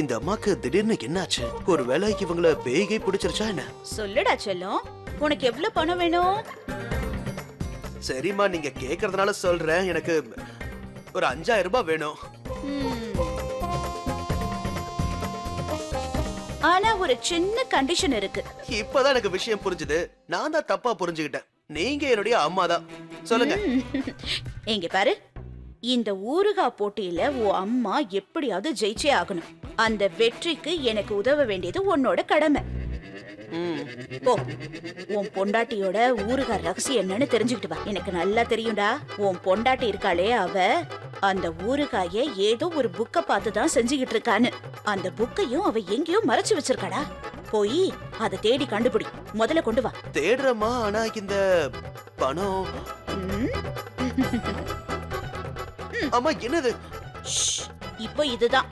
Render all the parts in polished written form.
இந்த அம்மாக்கு திடீர்னு என்னாச்சு? ஒருவேளை இவங்கள பேய்கை பிடிச்சிருச்சா என்ன? சொல்லுடா செல்லம், உனக்கு எவ்வளவு பணம் வேணும்? சரிம்மா, நீங்க கேக்குறதுனால சொல்றேன். எனக்கு ஒரு 5000 ரூபாய் வேணும். ஆனா ஒரு சின்ன கண்டிஷன் இருக்கு. இப்பதான் எனக்கு விஷயம் புரிஞ்சுது. நான் தான் தப்பா புரிஞ்சுக்கிட்டேன். நீங்க என்னுடைய அம்மா தான். சொல்லுங்க. இங்க பாரு, இந்த ஊறுகா போட்டியில உன் அம்மா எப்படியாவது ஜெயிச்சே ஆகணும். அந்த வெற்றிக்கு எனக்கு உதவ வேண்டியது உன்னோட கடமை. போ, உன் பொண்டாட்டியோட ஊறுகா ரகசியம் என்னன்னு தெரிஞ்சுக்கிட்டு வா. எனக்கு நல்லா தெரியும்டா, உன் பொண்டாட்டி இருக்காளே அவ அந்த ஊறுகாய ஏதோ ஒரு புக்க பார்த்து தான் செஞ்சுக்கிட்டு இருக்கான்னு. அந்த புக்கையும் அவ எங்கேயோ மறைச்சு வச்சிருக்காடா. போய் அதை தேடி கண்டுபிடி. முதல்ல கொண்டு வா. தேடுறமா, ஆனா இந்த பணம். அம்மா என்னது? இப்போ இதுதான்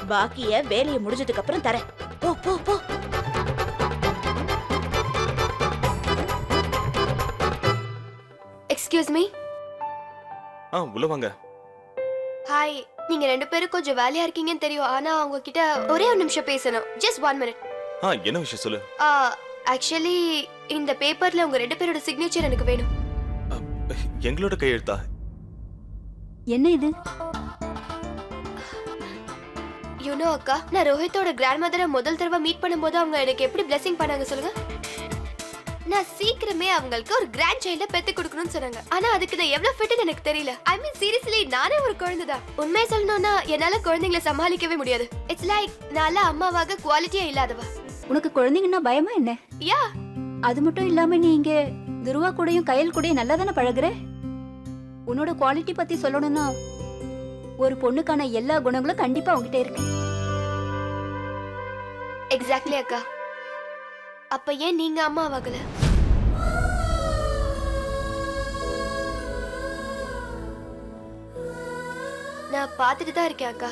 பாக்கிய வேலையை முடிஞ்சதுக்கு அப்புறம் தரேன். போ போ போ. Excuse me. உள்ள வாங்க. ஹாய். நீங்க ரெண்டு பேரும் கொஞ்சம் வேலையா இருக்கீங்கன்னு தெரியும். ஆனா அவங்க கிட்ட ஒரே ஒரு நிமிஷம் பேசணும். Just 1 minute. என்ன விஷயம் சொல்லு. ஆக்சுவலி இந்த பேப்பர்ல உங்க ரெண்டு பேரோட சிக்னேச்சர் எனக்கு வேணும். எங்களோட கையெழுத்தா? என்ன இது? யூனோ அக்கா, நான் ரோஹித்தோட கிராண்ட் மதரை முதல் தடவை மீட் பண்ணும்போது அவங்க எனக்கு எப்படி பிளெஸிங் பண்ணாங்க சொல்லுங்க? நான் சீக்கிரமே அவங்களுக்கு ஒரு கிராண்ட் சைல்ட பெத்து கொடுக்கணும்னு சொன்னாங்க. ஆனா அதுக்கு நான் எவ்வளவு ஃபிட்னு எனக்கு தெரியல. ஐ மீன் சீரியஸ்லி, நானே ஒரு குழந்தைதான். உண்மையை சொல்லணும்னா என்னால குழந்தைங்களை சமாளிக்கவே முடியாது. இட்ஸ் லைக் நான்ல அம்மாவாக குவாலிட்டியே இல்லாதவா. உனக்கு குழந்தைங்கன்னா பயமா என்ன? யா. அது மட்டும் இல்லாம நீ இங்க துருவா கூடயும் கையல் கூடயும் நல்லா தானே பழகுற. உன்னோட குவாலிட்டி பத்தி சொல்லணும்னா ஒரு பொண்ணுக்கான எல்லா குணங்களும் கண்டிப்பா உங்ககிட்ட இருக்கு. எக்ஸாக்ட்லி அக்கா. அப்ப ஏன் நீங்க அம்மா ஆகல? நான் பாத்துட்டு தான் இருக்கேன் அக்கா.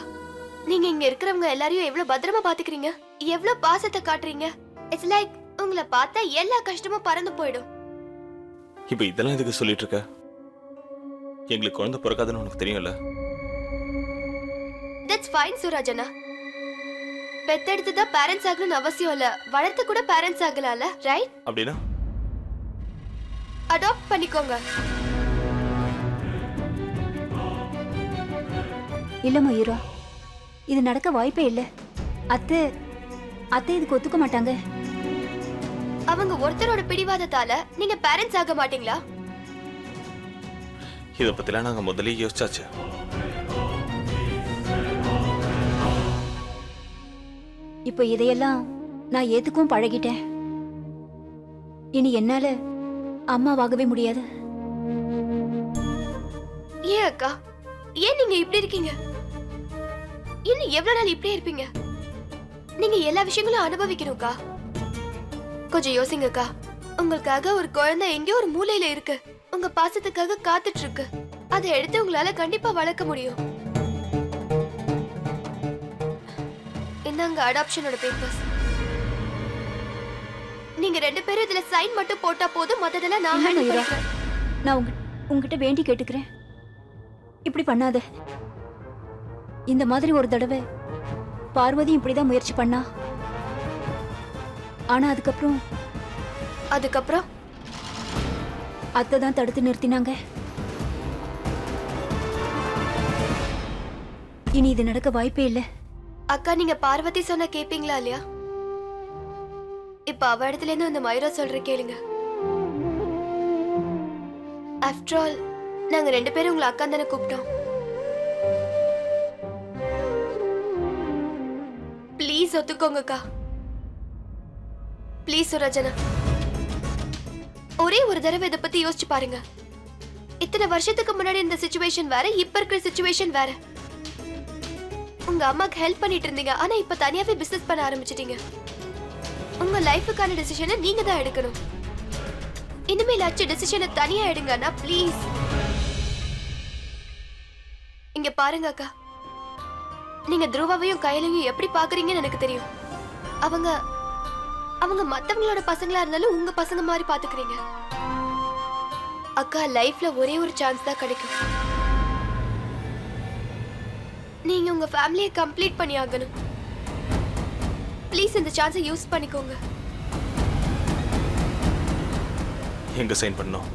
நீங்க இங்க இருக்கிறவங்க எல்லாரையும் எவ்வளவு பத்திரமா பாத்துக்கிறீங்க, எவ்வளவு பாசத்தை காட்டுறீங்க. இட்ஸ் லைக் உங்களை பார்த்தா எல்லா கஷ்டமும் பறந்து போயிடும். இப்ப இதெல்லாம் எதுக்கு சொல்லிட்டு இருக்க? எங்களுக்கு குழந்தை பிறக்காதுன்னு உனக்கு தெரியும்ல. That's fine சுராஜனா. பெத்தெடுத்து தான் பேரண்ட்ஸ் ஆகணும்னு அவசியம் இல்ல. வளர்த்து கூட பேரண்ட்ஸ் ஆகலாம்ல, ரைட்? அப்படின்னா அடாப்ட் பண்ணிக்கோங்க. இல்ல மயூரா, இது நடக்க வாய்ப்பே இல்ல. அத்தை அத்தை இதுக்கு ஒத்துக்க மாட்டாங்க. அவங்க ஒருத்தரோட பிடிவாதத்தால நீங்க பேரண்ட்ஸ் ஆக மாட்டீங்களா? இத பத்திலாம் நாங்க முதல்ல யோசிச்சாச்சு. இப்போ இதையெல்லாம் நான் ஏத்துக்கவும் பழகிட்டேன். இனி என்னால அம்மாவாகவே முடியாது. ஏன் அக்கா, ஏன் நீங்க இப்படி இருக்கீங்க? இன்னும் எவ்வளவு நாள் இப்படியே இருப்பீங்க? நீங்க எல்லா விஷயங்களும் அனுபவிக்கணும்க்கா. கொஞ்சம் யோசிங்கக்கா. உங்களுக்காக ஒரு குழந்தை எங்கேயோ ஒரு மூலையில இருக்கு. உங்க பாசத்துக்காக காத்துட்டு இருக்கு. அதை எடுத்து உங்களால கண்டிப்பா வளர்க்க முடியும். இந்தாங்க அடாப்ஷனோட பேப்பர்ஸ். நீங்க ரெண்டு பேரும் இதுல சைன் மட்டும் போட்டா போதும். மத்ததெல்லாம் நான் ஹேண்டில் பண்றேன். நான் உங்ககிட்ட வேண்டி கேட்டுக்கிறேன், இப்படி பண்ணாத. இந்த மாதிரி ஒரு தடவை பார்வதி இப்படிதான் முயற்சி பண்ணா. ஆனா அதுக்கப்புறம் அத்தை தான் தடுத்து நிறுத்தினாங்க. இனி இது நடக்க வாய்ப்பே இல்லை. அக்கா, நீங்க பார்வதி சொன்னா கேப்பீங்களா இல்லையா? இப்ப அவ இடத்துல இருந்து அந்த மயூரா சொல்ற கேளுங்க. ஆஃப்டர் ஆல் நாங்க ரெண்டு பேரும் உங்களை அக்கா தானே கூப்பிட்டோம். ப்ளீஸ் ஒத்துக்கோங்கக்கா. ப்ளீஸ் சுரஜனா, ஒரே ஒரு தடவை இதை பத்தி யோசிச்சு பாருங்க. இத்தனை வருஷத்துக்கு முன்னாடி இந்த சிச்சுவேஷன் வேற, இப்ப இருக்கிற சிச்சுவேஷன் வேற. உங்க அம்மாக்கு ஹெல்ப் பண்ணிட்டு இருந்தீங்க, ஆனா இப்ப தனியாவே பிசினஸ் பண்ண ஆரம்பிச்சிட்டீங்க. உங்க லைஃபுக்கான டிசிஷனை நீங்க தான் எடுக்கணும். இனிமேலாச்சும் டிசிஷனை தனியா எடுங்கன்னா ப்ளீஸ். இங்க பாருங்க அக்கா, நீங்க துருவாவையும் கையிலையும் எப்படி பாக்குறீங்கன்னு எனக்கு தெரியும். அவங்க அவங்க மத்தவங்களோட பசங்களா இருந்தாலும் உங்க பசங்க மாதிரி பாத்துக்கிறீங்க. அக்கா, லைஃப்ல ஒரே ஒரு சான்ஸ் தான் கிடைக்கும். நீங்க உங்க ஃபேமிலியை கம்ப்ளீட் பண்ணி ஆகணும். ப்ளீஸ் இந்த சான்ஸை யூஸ் பண்ணிக்கோங்க. எங்க சைன் பண்ணோம்?